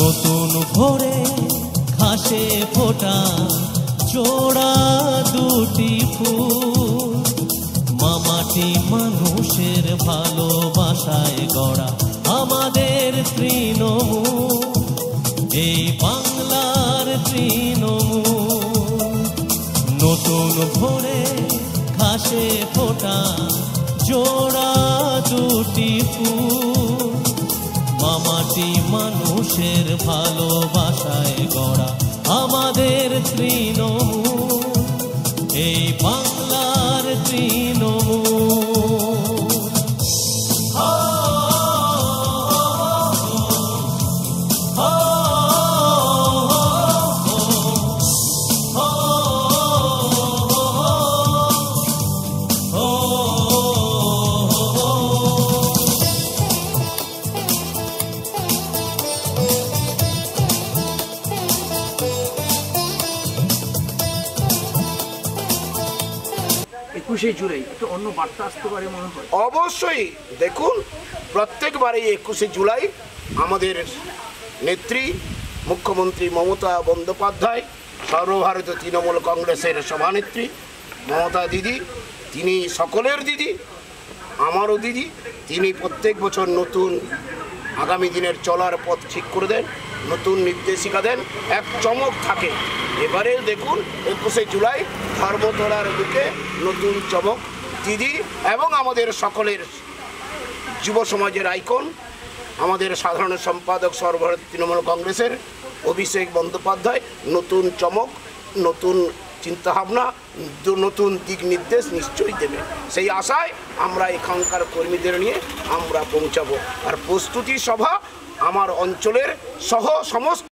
নতুন ভোরে ঘাসে ফোটা জোড়া দুটি ফুল, মামাটি মানুষের ভালোবাসায় গড়া আমাদের তৃণমূল, এই বাংলার তৃণমূল। নতুন ভোরে ঘাসে ফোটা জোড়া দুটি ফুল, মামাটি মানুষের ভালোবাসায় গড়া আমাদের তৃণমূল, এই বাংলার তৃণমূল। জুলাই একটা অন্য বার্তা আসতে পারে মনে হয়। অবশ্যই দেখুন, প্রত্যেকবারই 21শে জুলাই আমাদের নেত্রী মুখ্যমন্ত্রী মমতা বন্দ্যোপাধ্যায়, সর্বভারতীয় তৃণমূল কংগ্রেসের সভানেত্রী মমতা দিদি, তিনি সকলের দিদি, আমারও দিদি। তিনি প্রত্যেক বছর নতুন আগামী দিনের চলার পথ ঠিক করে দেন, নতুন নির্দেশিকা দেন, এক চমক থাকে। এবারে দেখুন 21শে জুলাই ধর্মতলার বুকে নতুন চমক দিদি এবং আমাদের সকলের যুব সমাজের আইকন, আমাদের সাধারণ সম্পাদক সর্বভারতীয় তৃণমূল কংগ্রেসের অভিষেক বন্দ্যোপাধ্যায় নতুন চমক, নতুন চিন্তাভাবনা, নতুন দিক নির্দেশ নিশ্চয়ই দেবে। সেই আশায় আমরা এখানকার কর্মীদের নিয়ে আমরা পৌঁছাবো। আর প্রস্তুতি সভা আমার অঞ্চলের সহ সমস্ত